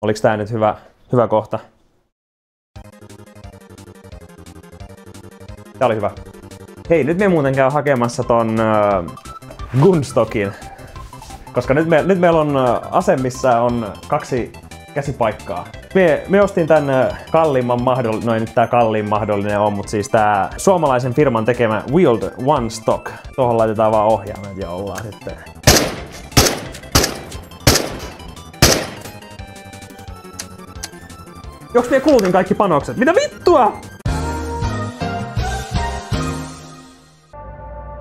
Oliks tää nyt hyvä kohta? Tää oli hyvä. Hei, nyt me muuten käy hakemassa ton Gunstockin. Koska nyt meillä on ase, missä on 2 käsipaikkaa. Me ostin tän kalliimman mahdollinen, no ei nyt tää kalliin mahdollinen on, mutta siis tää suomalaisen firman tekemä Wield One Stock. Tuohon laitetaan vaan ohjaimet ja ollaan sitten. Joks me kulutin kaikki panokset? Mitä vittua?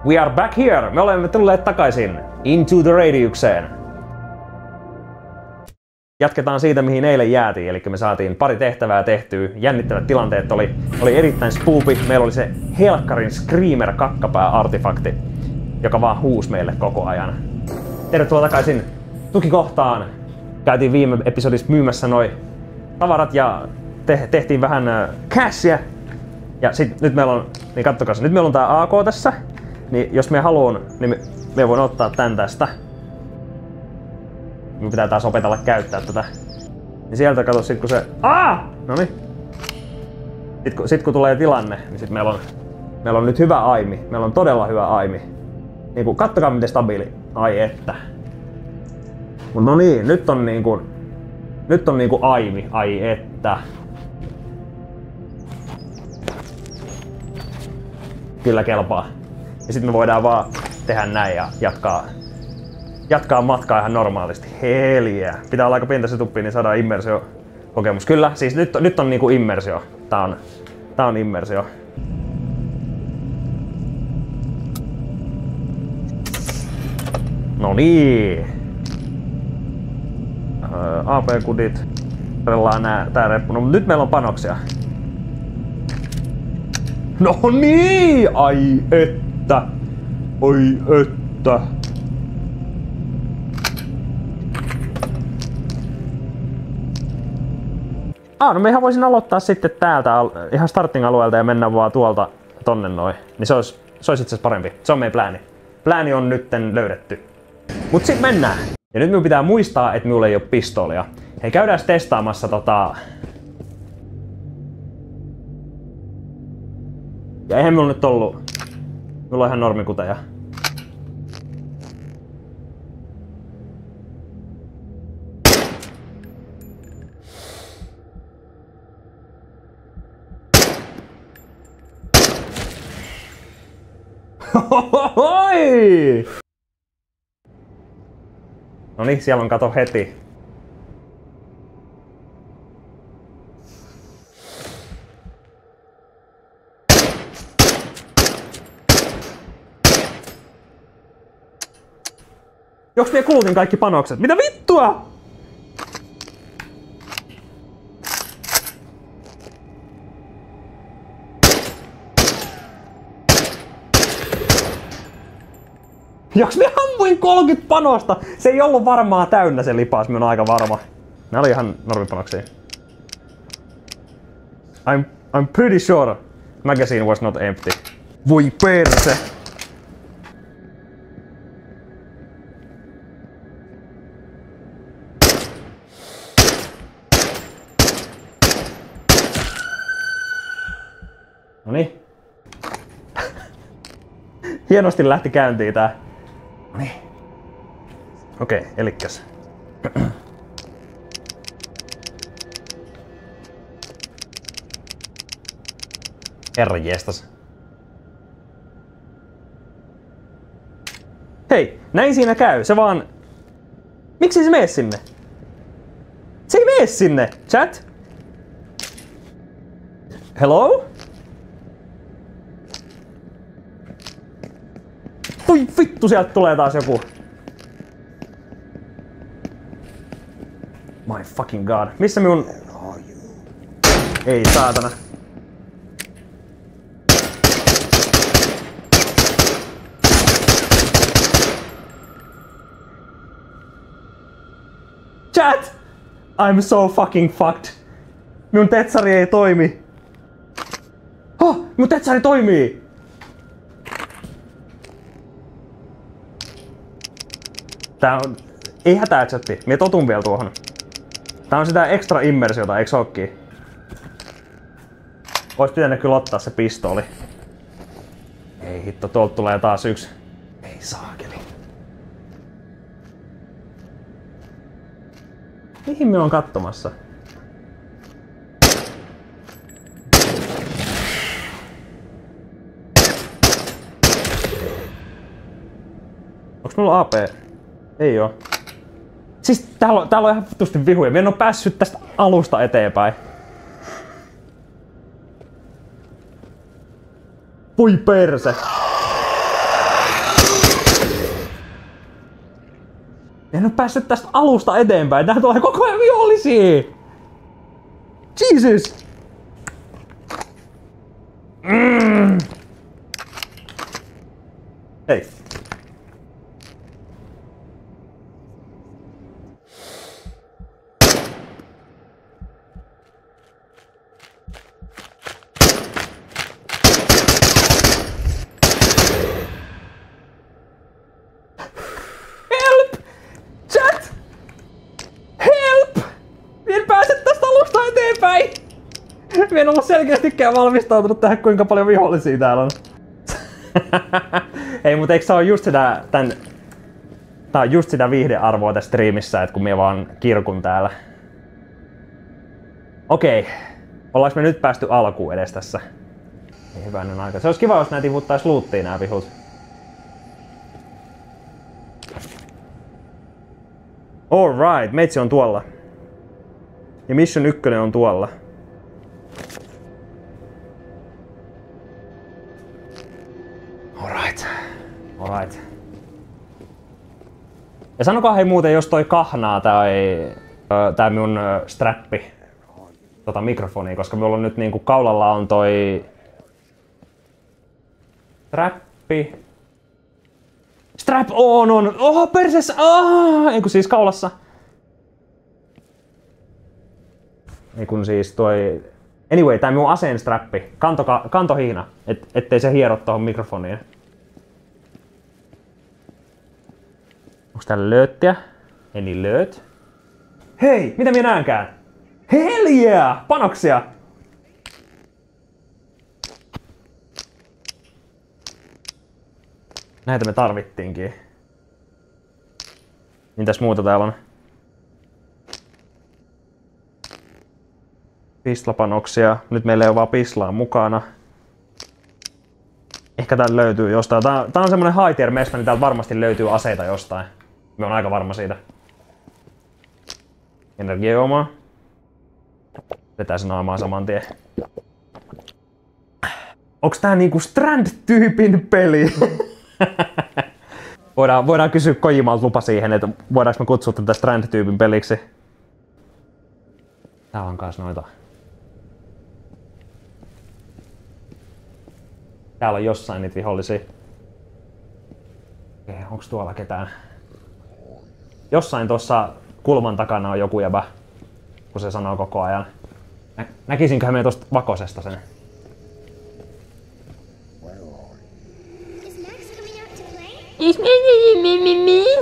We are back here! Me olemme tulleet takaisin Into the Radiukseen. Jatketaan siitä, mihin eilen jäätiin, eli me saatiin pari tehtävää tehtyä. Jännittävät tilanteet oli erittäin spoopy. Meillä oli se helkkarin Screamer kakkapää-artifakti, joka vaan huusi meille koko ajan. Tervetuloa takaisin tukikohtaan. Käytiin viime episodissa myymässä noi tavarat ja tehtiin vähän cashia. Ja nyt meillä on, niin kattokaa, nyt meillä on tää AK tässä. Niin jos me haluun, niin me voin ottaa tän tästä. Me pitää taas opetella käyttää tätä. Niin sieltä kato sit kun se... Noniin. Sit kun tulee tilanne, niin sit meillä on nyt hyvä aimi. Meillä on todella hyvä aimi. Niinku kattokaa miten stabiili. Ai että. Mut no niin, nyt on niinku aimi. Ai että. Kyllä kelpaa. Ja sitten me voidaan vaan tehdä näin ja jatkaa matkaa ihan normaalisti. Heliä. Pitää olla aika pientä setupia, niin saadaan immersio-kokemus. Kyllä, siis nyt on niinku immersio. Tää on immersio. No niin. AP-kudit. Rellaan tää reppu. No, nyt meillä on panoksia. No niin! Ai että! Oi että! No mehän voisin aloittaa sitten täältä ihan starting-alueelta ja mennä vaan tuolta tonne noin. Niin se olisi itse asiassa parempi. Se on meidän plääni. Plääni on nytten löydetty. Mut sit mennään! Ja nyt minun pitää muistaa, että minulla ei ole pistoolia. Hei, käydään testaamassa Ja eihän minulla nyt ollut. Minulla on ihan normikuteja. Hohohoi! Noniin, siellä on kato heti. Joks me kulutin kaikki panokset? Mitä vittua? Joks me ammuin 30 panosta? Se ei ollut varmaan täynnä se lipas, mä oon aika varma. Nää oli ihan normipanoksia. I'm pretty sure magazine was not empty. Voi perse! Noniin. Hienosti lähti käyntiin tää. Noniin. Okei, elikkäs. Herran jestas. Hei, näin siinä käy. Se vaan... Miksi se mene sinne? Se ei mene sinne, chat! Hello? Voi vittu, sieltä tulee taas joku. My fucking god. Missä minun... Ei saatana. Chat! I'm so fucking fucked. Minun tetsari ei toimi. Minun tetsari toimii! Tää on... Ei hätää chatti, mie totun vielä tuohon. Tää on sitä extra immersiota, eiks ookin? Ois pitänyt kyllä ottaa se pistooli. Ei hitto, tuolta tulee taas yksi. Ei saakeli. Mihin me on kattomassa? Onks mulla AP? Ei oo. Siis täällä on ihan vittusti vihuja. Mä en oo päässyt tästä alusta eteenpäin. Voi perse! En oo päässyt tästä alusta eteenpäin. Tää tulee koko ajan vihollisia! Jesus! Hei. Mä en ollut selkeästikään valmistautunut tähän, kuinka paljon vihollisia täällä on. Ei, mutta eikö se ole just sitä, tää on just sitä viihdearvoa tässä striimissä, että kun mä vaan kirkun täällä. Okei. Ollaanko me nyt päästy alkuun edes tässä? Ei hyvänen aika. Se olisi kiva, jos nää tiputtais loottiin nää vihut. Alright, meitsi on tuolla. Ja Mission 1 on tuolla. Alright. Ja sanokaa hei muuten, jos toi kahnaa tää minun strappi mikrofoni, koska minulla on nyt niinku kaulalla on toi strappi. Strap on! Oho, perseessä! Eiku siis kaulassa. Eikun siis toi... Anyway, tää minun aseen strappi. Kantohiina, ettei se hiero tohon mikrofoniin. Onks täällä lööttiä? Any lööt? Hei! Mitä minä näenkään? Hell yeah! Panoksia! Näitä me tarvittiinkin. Mitäs muuta täällä on? Pislapanoksia. Nyt meillä ei ole vaan pislaa mukana. Ehkä täältä löytyy jostain. Tää on semmonen high tier mesta, niin täältä varmasti löytyy aseita jostain. Mä oon aika varma siitä. Energiajuomaa. Vetää se naamaa saman tien. Onks tää niinku Strand-tyypin peli? Voidaan kysyä Kojimalta lupa siihen, että voidaanko me kutsua tätä Strand-tyypin peliksi. Täällä on kans noita. Täällä on jossain niitä vihollisia. Okei, onks tuolla ketään? Jossain tuossa kulman takana on joku jäbä, kun se sanoo koko ajan. Näkisinköhän me tosta vakosesta sen?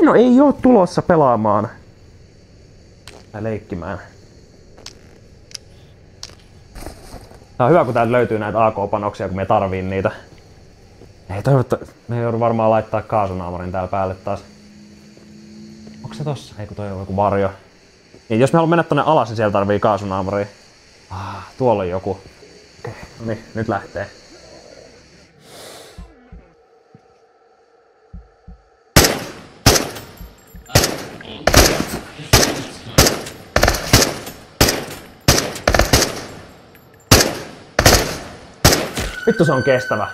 No ei oo tulossa pelaamaan. Tai leikkimään. Tää on hyvä, kun täältä löytyy näitä AK-panoksia, kun me tarviin niitä. Ei toivottavasti. Me joudun varmaan laittaa kaasunaamarin täällä päälle taas. Onko se tossa? Ei kun toi on joku varjo. Niin, jos me haluamme mennä tonne alas, niin siellä tarvii kaasunaamaria. Tuolla on joku. Okei, no niin, nyt lähtee. Vittu se on kestävä.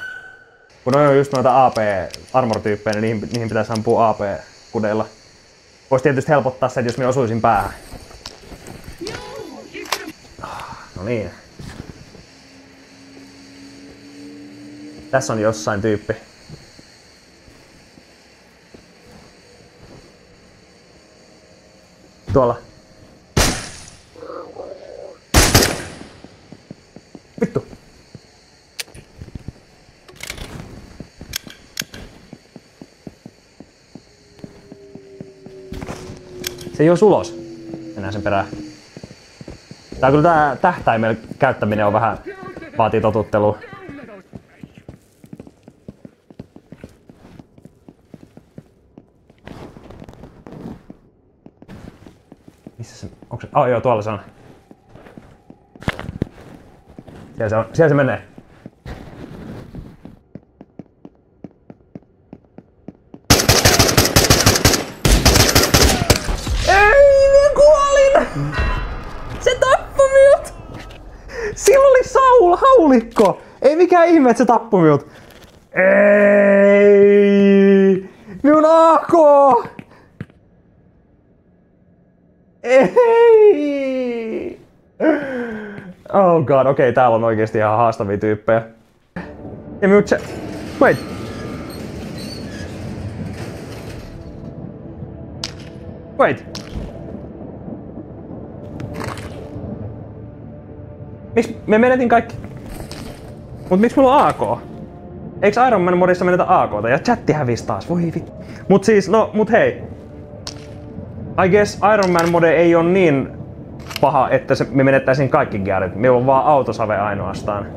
Kun noi on just noita AP-armor-tyyppejä, niin niihin pitäisi ampua AP-kudeilla. Voisi tietysti helpottaa se, että jos me osuisin päähän. No niin. Tässä on jossain tyyppi. Tuolla. Vittu. Se ei oo ulos. Mennään sen perään. Tää kyllä tää tähtäimen käyttäminen on vähän vaatii totuttelua. Missä se? Onko se? Oh joo, tuolla se on. Siellä se on. Siellä se menee. Ei, minä kuolin! Se tappoi minut! Sillä oli haulikko! Ei mikään ihme, että se tappoi minut. Ei! Minun AK! Ei! Oh god, okei, täällä on oikeesti ihan haastavia tyyppejä. Ja minut se... Wait! Wait! Miks me menetin kaikki? Mut miksi mulla on AK? Eiks Iron Man modissa menetä AK:ta? Ja chatti hävisi taas, voi vittu. Mut siis, no, mut hei. I guess Iron Man mode ei oo niin paha, että me menettäisiin kaikki gearit. Meillä on vaan autosave ainoastaan.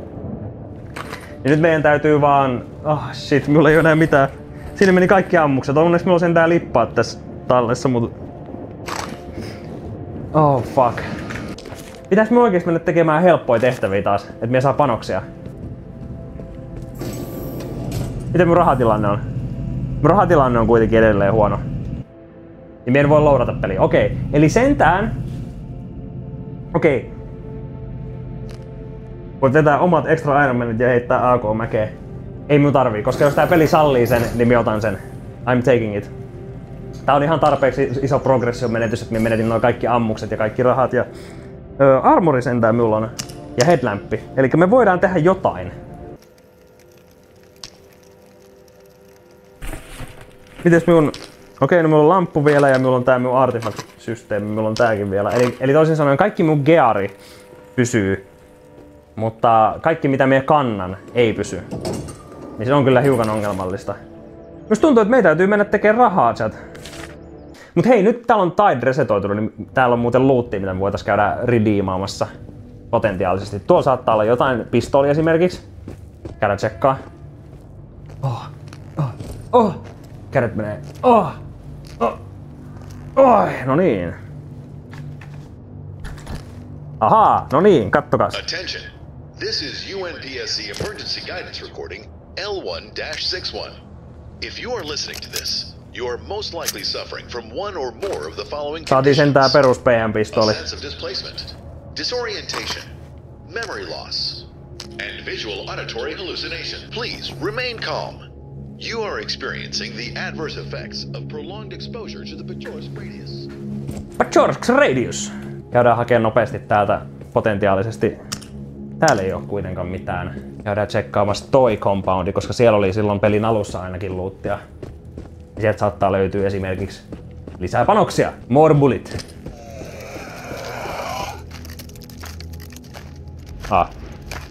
Ja nyt meidän täytyy vaan... shit, mulla ei oo enää mitään. Siinä meni kaikki ammukset. Onneksi meillä on sentään lippaat tässä tallessa, mut... Oh fuck. Pitäis me oikeesti mennä tekemään helppoja tehtäviä taas, että me saa panoksia. Miten mun rahatilanne on? Mun rahatilanne on kuitenkin edelleen huono. Niin me en voi loadata peliä. Okei, eli sentään... Okei. Voit vetää omat extra Iron Manit ja heittää AK-mäkeä. Ei minun tarvii, koska jos tää peli sallii sen, niin minä otan sen. I'm taking it. Tää on ihan tarpeeksi iso progression menetys, että minä menetin noin kaikki ammukset ja kaikki rahat ja... armori sentään minulla on. Ja headlampi. Eli me voidaan tehdä jotain. Mites minun... Okei, no minulla on lamppu vielä ja minulla on tää minun artifact-systeemi, minulla on tääkin vielä. Eli toisin sanoen kaikki minun geari pysyy, mutta kaikki mitä minä kannan ei pysy. Niin se on kyllä hiukan ongelmallista. Musta tuntuu, että meidän täytyy mennä tekemään rahaa, chat. Mut hei, nyt täällä on Tide resetoitunut, niin täällä on muuten lootia, mitä me voitais käydä redeemaamassa potentiaalisesti. Tuolla saattaa olla jotain pistooli esimerkiksi. Käydä tsekkaa. Kädet menee. No niin. Ahaa, no niin, kattokas. Attention. This is UNPSC emergency guidance recording L1-61. If you are listening to this, you are most likely suffering from one or more of the following Saatiin sentään conditions. perus PM-pistooli. A sense of displacement, disorientation, memory loss, and visual auditory hallucination. Please remain calm. You are experiencing the adverse effects of prolonged exposure to the Pachorsk radius. Pachorsk radius! Käydään hakemaan nopeasti täältä potentiaalisesti. Täällä ei oo kuitenkaan mitään. Käydään tsekkaamassa toi compoundi, koska siellä oli silloin pelin alussa ainakin loottia. Ja sieltä saattaa löytyä esimerkiksi lisää panoksia. More bullet.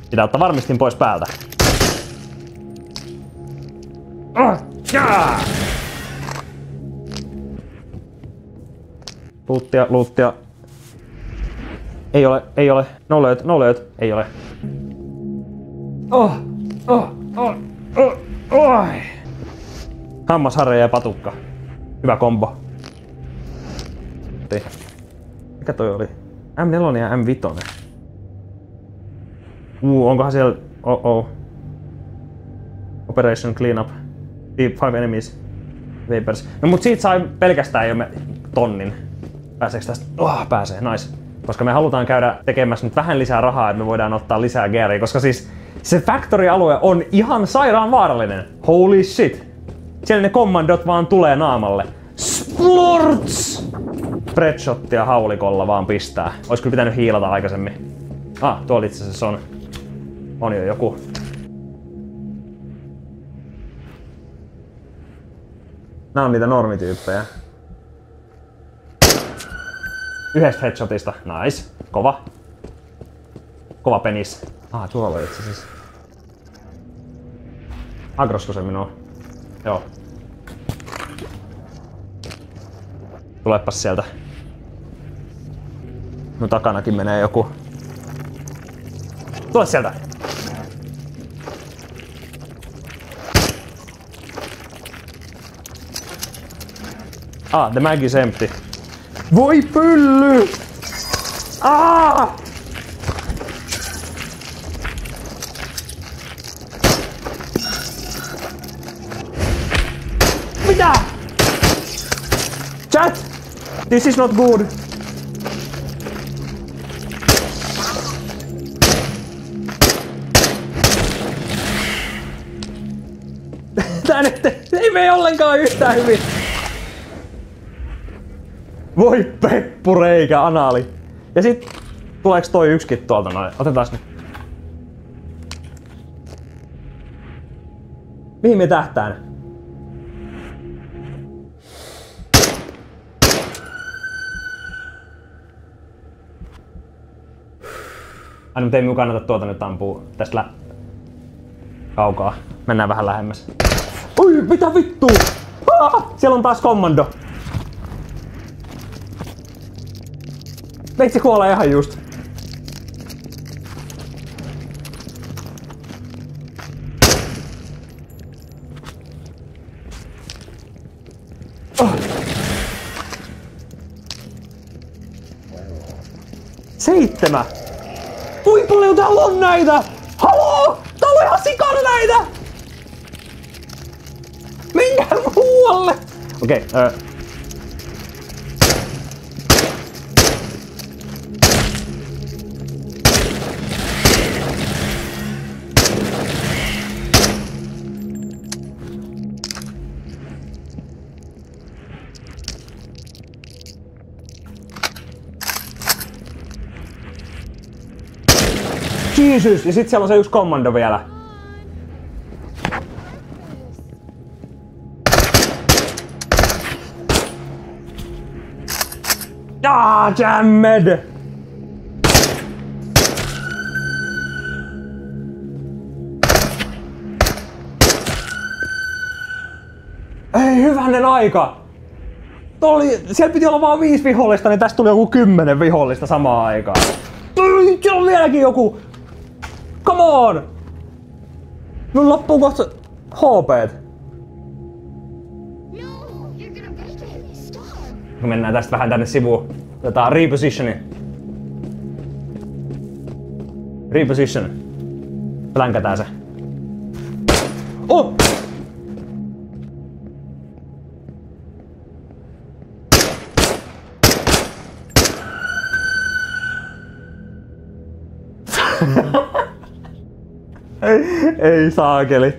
Pitää ottaa varmistin pois päältä. Luuttia. Ei ole. No lööt. Ei ole. Hammasharja ja patukka. Hyvä kombo. Mikä toi oli? M4 ja M5. Onkohan siellä... Operation Cleanup. 5 enemies. Vapers. No mut siitä sai pelkästään jo tonnin. Pääseekö tästä? Pääsee, nice. Koska me halutaan käydä tekemässä nyt vähän lisää rahaa, että me voidaan ottaa lisää gearia. Koska siis se factory-alue on ihan sairaan vaarallinen. Holy shit. Siellä ne kommandot vaan tulee naamalle. Splorts! Spreadshottia haulikolla vaan pistää. Ois kyllä pitänyt hiilata aikaisemmin. Tuolla itse asiassa on jo joku. Nää on niitä normityyppejä. Yhdestä headshotista. Nice. Kova. Kova penis. Tuolla on itse asiassa. Agrosko se minua? Joo. Tulepas sieltä. Mun takanakin menee joku. Tule sieltä! The mag is empty. Voi pylly! Mitä? Chat! This is not good. Tää nyt ei mene ollenkaan yhtään hyvin. Voi peppureikä anali. Ja sit tuleeks toi yksikin tuolta noin? Otetaas nyt. Mihin me tähtään? Aina mut ei minun kannata tuota nyt ampuu tästä kaukaa. Mennään vähän lähemmäs. Oi, mitä vittua? Siellä on taas kommando. Veitsi kuolee ihan just. Seitsemän! Kuinka paljon täällä on näitä? Haloo! Täällä on ihan sikana näitä! Menkää muualle! Okei, Jesus! Ja sit siellä on se yksi kommando vielä. Jammed! Ei hyvänen aika! Siellä piti olla vaan 5 vihollista, niin tästä tuli joku 10 vihollista samaan aikaan. Siellä on vieläkin joku! Come on! Mun loppuu kohta HP:t. Kun mennään tästä vähän tänne sivuun. Otetaan repositioni. Reposition. Plänkätään se. Oh! Ei saakeli.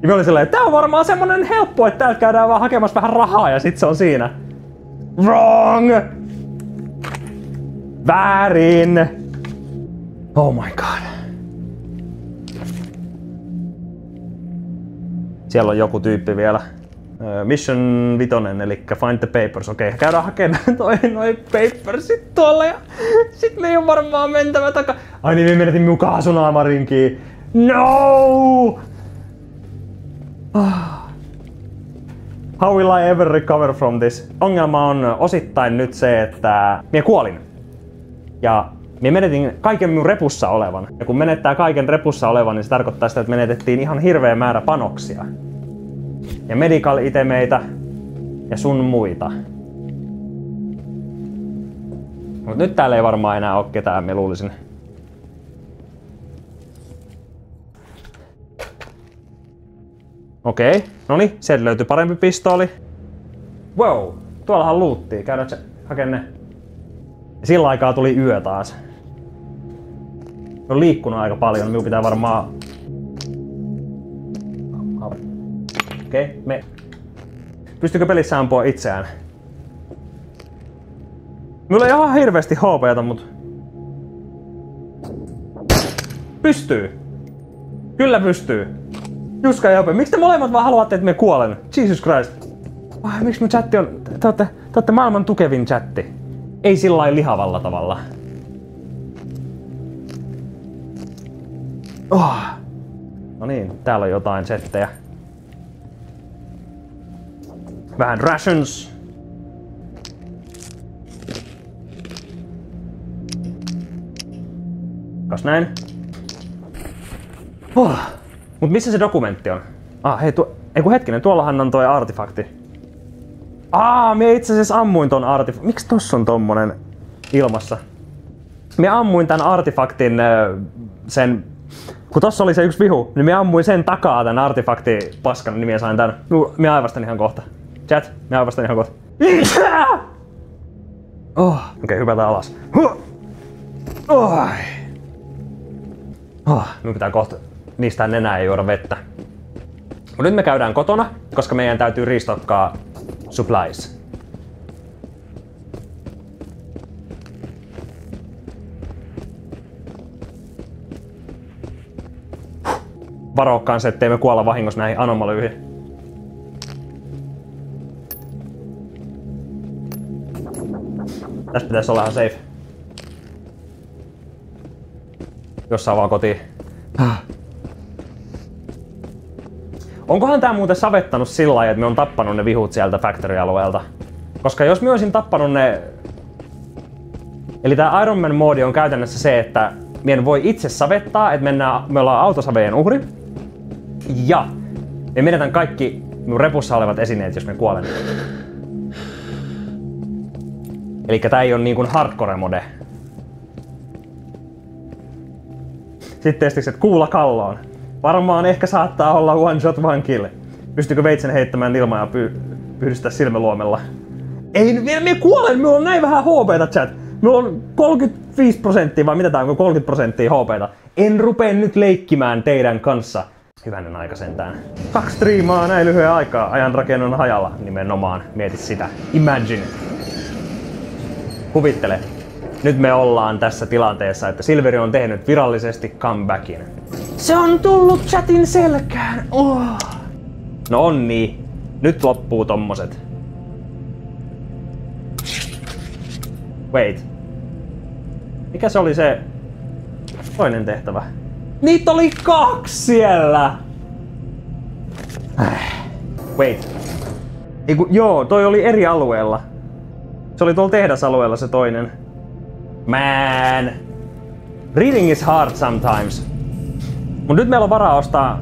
Ja mä olin silleen, että tää on varmaan semmonen helppo, että täältä käydään vaan hakemassa vähän rahaa ja sit se on siinä. Wrong! Väärin! Oh my god. Siellä on joku tyyppi vielä. Mission 5, eli find the papers. Okei, käydään hakemaan noi papersit tuolla ja sit me ei oo varmaan mentävä takaa. Ai niin, me menetin minun kaasunaamarinkin. No! How will I ever recover from this? Ongelma on osittain nyt se, että minä kuolin. Ja minä menetin kaiken minun repussa olevan. Ja kun menettää kaiken repussa olevan, niin se tarkoittaa sitä, että menetettiin ihan hirveä määrä panoksia. Ja medical itemeitä ja sun muita. Mut nyt täällä ei varmaan enää oo ketään, mä luulisin. Okei, noniin, sieltä löytyi parempi pistooli. Wow, tuollahan luuttii, käydään se hakee ne. Ja sillä aikaa tuli yö taas. On liikkunut aika paljon, minun pitää varmaan... Okei, me... Pystyykö pelissä ampua itseään? Mulla ei ihan hirveästi HP:tä, mut... Pystyy! Kyllä pystyy! Juska ja Jope, miksi te molemmat vaan haluatte, että me kuolen? Jesus Christ! Miksi mun chatti on... Te ootte maailman tukevin chatti. Ei sillain lihavalla tavalla. No niin, täällä on jotain settejä. Vähän rations. Kas näin. Mut missä se dokumentti on? Hei, eiku hetkinen, tuollahan on toi artefakti. Mie itse asiassa ammuin ton artefaktin. Miksi tossa on tommonen ilmassa? Mie ammuin tän artefaktin sen... Kun tossa oli se yksi vihu, niin mie ammuin sen takaa tän artefaktipaskan, niin mie sain tän. Mie aivastan ihan kohta. Chat, mie aivastan ihan kohta. Okei, hypätään alas. Minun pitää kohta niistä nenää ja juoda vettä. Mut nyt me käydään kotona, koska meidän täytyy restockaa supplies. Varo kanssa, ettei me kuolla vahingossa näihin anomalyihin. Tästä pitäisi olla ihan safe. Jossain vaan kotiin. Onkohan tää muuten savettanut sillä lailla, että me on tappanut ne vihut sieltä factory-alueelta? Koska jos me olisin tappanut ne... Eli tää Iron Man -moodi on käytännössä se, että me voi itse savettaa, että me ollaan autosaveen uhri. Ja me menetään kaikki mun repussa olevat esineet, jos me kuolemme. Elikkä tää ei oo niin kuin hardcore mode. Sitten testikset kuula kalloon. Varmaan ehkä saattaa olla one shot one kill. Pystyykö veitsen heittämään ilmaa ja pyhdistää silmäluomella? Ei, me kuolen! Minulla on näin vähän HP:tä, chat! Minulla on 35% vai mitä tää on, 30% HP:tä. En rupee nyt leikkimään teidän kanssa. Hyvänen aika sentään. 2 striimaa näin lyhyen aikaa. Ajanrakennon hajalla nimenomaan. Mieti sitä. Imagine. Kuvittele. Nyt me ollaan tässä tilanteessa, että Silveri on tehnyt virallisesti comebackin. Se on tullut chatin selkään. No on niin. Nyt loppuu tommoset. Wait. Mikä se oli se toinen tehtävä? Niitä oli 2 siellä! Wait. Joo, toi oli eri alueella. Se oli tuolla tehdasalueella se toinen. Man! Reading is hard sometimes. Mut nyt meillä on varaa ostaa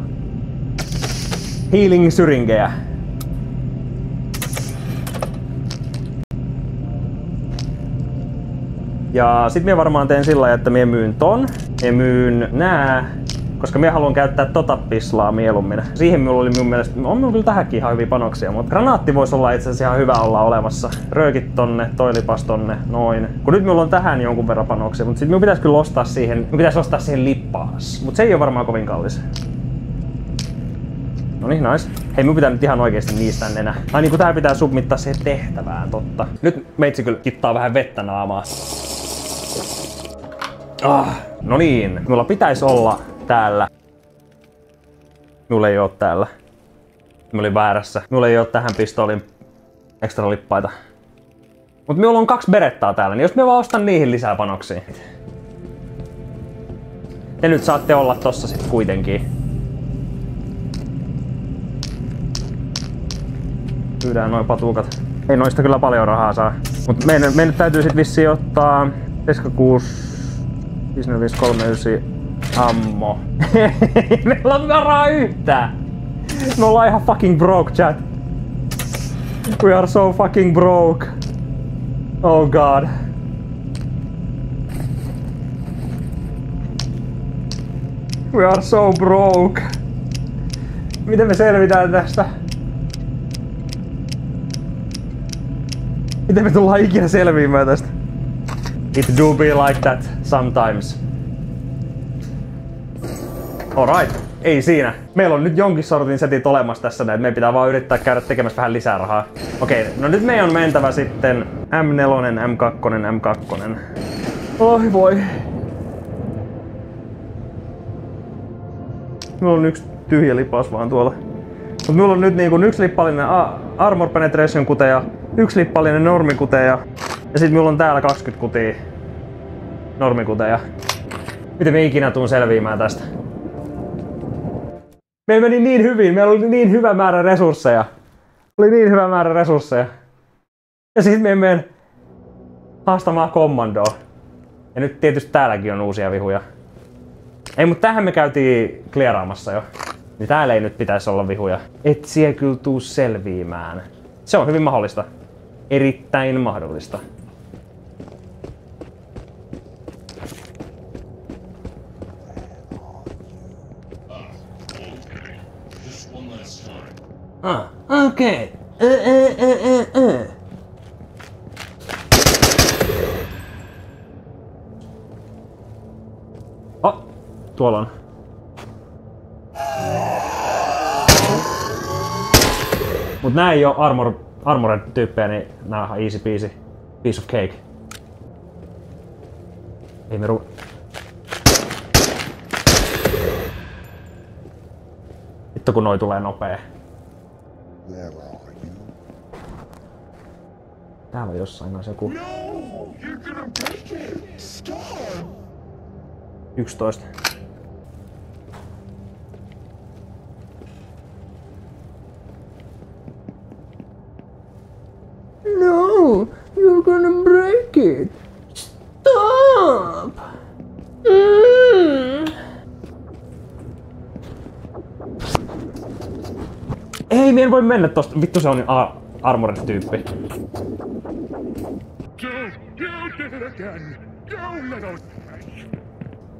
healing syringejä. Ja sit minä varmaan teen sillä lailla, että minä myyn ton. Minä myyn nää. Koska minä haluan käyttää tota pislaa mieluummin. Siihen minulla oli mun mielestä, on minulla kyllä tähänkin ihan hyviä panoksia, mutta granaatti voisi olla itse asiassa ihan hyvä olla olemassa. Röökit tonne, toilipas tonne, noin. Kun nyt minulla on tähän jonkun verran panoksia, mutta sit minun pitäisi kyllä ostaa siihen, lippaas. Mutta se ei ole varmaan kovin kallis. No niin, nice. Hei, minun pitää nyt ihan oikeesti niistä enää. Niin kun tähän pitää submittaa siihen tehtävään, totta. Nyt meitsi kyllä kittaa vähän vettä naamaa. No niin, minulla pitäisi olla täällä. Minulla ei oo täällä. Minulla oli väärässä. Minulla ei oo tähän pistoolin ekstra lippaita. Mut minulla on 2 berettaa täällä, niin jos me vaan ostan niihin lisää panoksia. Te nyt saatte olla tossa sit kuitenkin. Pyydään noin patukat. Ei noista kyllä paljon rahaa saa. Mut meidän täytyy sit vissiin ottaa 76 5439 ammo. Meillä on varaa yhtään! Me ollaan ihan fucking broke, chat. We are so fucking broke. Oh god. We are so broke. Miten me selvitään tästä? Miten me tullaan ikinä selviämään tästä? It do be like that sometimes. Alright, ei siinä. Meillä on nyt jonkin sortin setit olemassa tässä näin. Meidän pitää vaan yrittää käydä tekemässä vähän lisää rahaa. Okei, no nyt meidän on mentävä sitten M4, M2, M2. Oi voi. Minulla on 1 tyhjä lipaus vaan tuolla. Mut minulla on nyt niin kuin 1 lippallinen Armor Penetration kuteja, 1 lippallinen normikuteja. Ja sit minulla on täällä 20 kutia normikuteja. Miten me ikinä tuun selviämään tästä? Meillä meni niin hyvin, meillä oli niin hyvä määrä resursseja. Ja sit me menen haastamaan kommandoa. Ja nyt tietysti täälläkin on uusia vihuja. Ei, mutta tähän me käytiin clearaamassa jo. Niin täällä ei nyt pitäisi olla vihuja. Et sie kyllä tuu selviämään. Se on hyvin mahdollista. Erittäin mahdollista. Okei. Oh, tuolla on. Mut nää ei oo armored tyyppejä, niin nää on easy peasy. Piece of cake. Ei me Vittu kun noi tulee nopee. Täällä on jossain kanssa joku. 11. No, you're gonna break it. Stop. Ei, me en voi mennä tosta. Vittu se on armored tyyppi.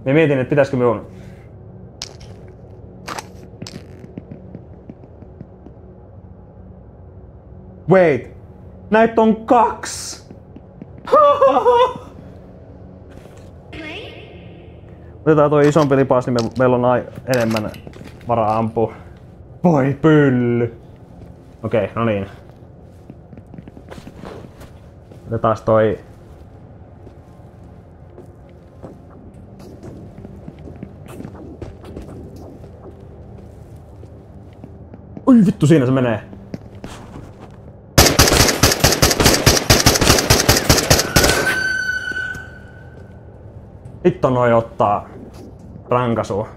Mä mietin, että pitäisikö minun... Wait! Näitä on 2! Otetaan toi isompi lipas, niin meillä on enemmän varaa ampua. Voi pylly! Okei, no niin. Otetaan toi... Oi vittu, siinä se menee. Vittu noi ottaa rankasua.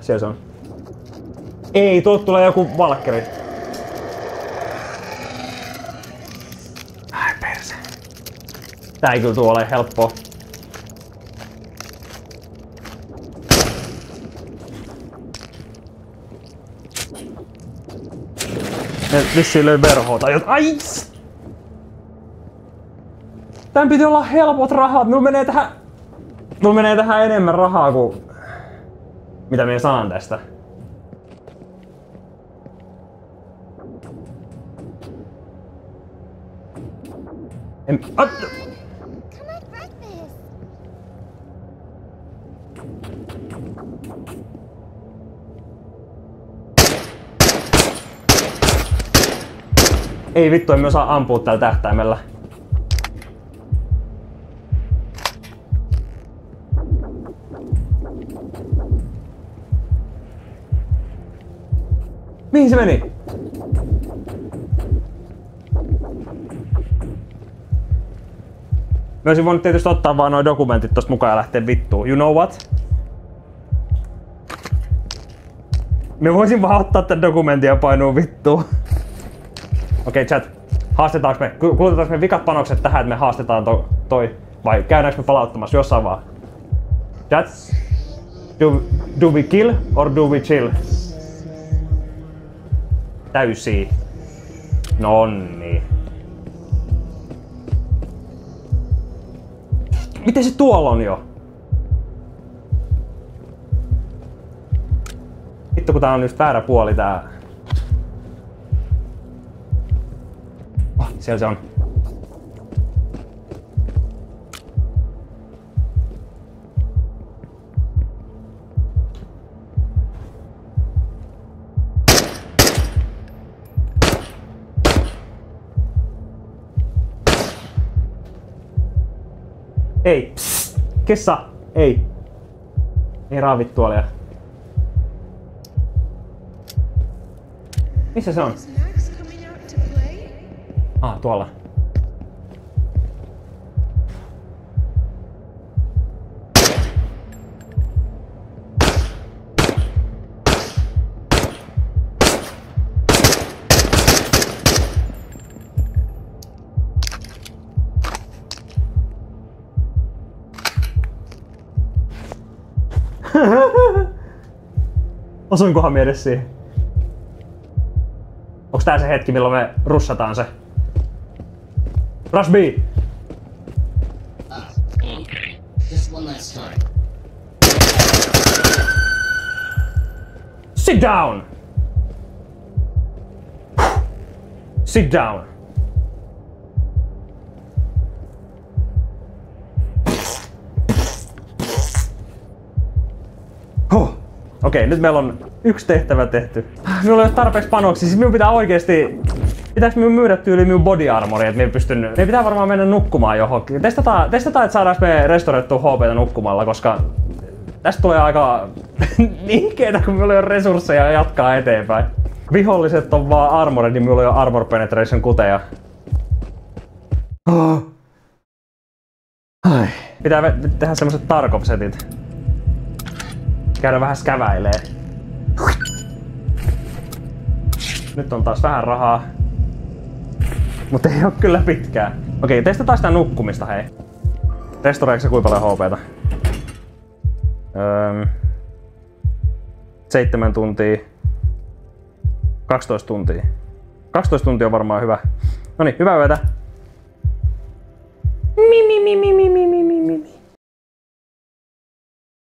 Siellä se on. Ei, tuolta tulee joku valkkeri. Ai perse. Tää ei kyllä tuo ole helppoa. Ne vissiin löi verhoa tai jotain. Ai! Tän piti olla helpot rahat. Mulla menee tähän enemmän rahaa kuin mitä minä saan tästä. Ei vittu, emme osaa ampua tällä tähtäimellä. Mihin se meni? Mä olisin voinut tietysti ottaa vaan noi dokumentit tosta mukaan ja lähteä vittuun. You know what? Me voisin vaan ottaa tän dokumentin ja painua vittuun. Okei, chat. Haastetaanko me? Kulutetaanko me vikat panokset tähän, että me haastetaan toi? Vai käydäänkö me palauttamassa jossain vaan? Chat? Do we kill or do we chill? Täysiä. Nonni. Miten se tuolla on jo? Vittu kun tää on just väärä puoli tää. Oh, siellä se on. Ei. Psst. Kessa. Ei. Ei raavit tuolia. Missä se on? Tuolla. Osuinkohan me edes siihen? Onks tää se hetki, milloin me russataan se? Rush B! Okay. Just one last time. Sit down! Sit down! Okei, nyt meillä on yksi tehtävä tehty. Minulla ei ole tarpeeksi panoksia, siis minun pitää oikeesti... Pitääks minun myydä tyyliin minun body armoria, että minä pystyn... Meidän pitää varmaan mennä nukkumaan johonkin. Testataan, että saadaanko me restorettua HP:tä nukkumalla, koska... Tästä tulee aika... niinkeetä, kun minulla ei ole resursseja jatkaa eteenpäin. Viholliset on vaan armored, niin minulla ei ole armor penetration kuteja. Pitää tehdä semmoset Tarkov-setit. Käydä vähän skäväilee. Nyt on taas vähän rahaa. Mutta ei oo kyllä pitkään. Okei, testataan sitä nukkumista, hei. Restoreeko se kuinka paljon HP:tä? 7 tuntia. 12 tuntia. 12 tuntia on varmaan hyvä. Noniin, hyvää yötä. Mi.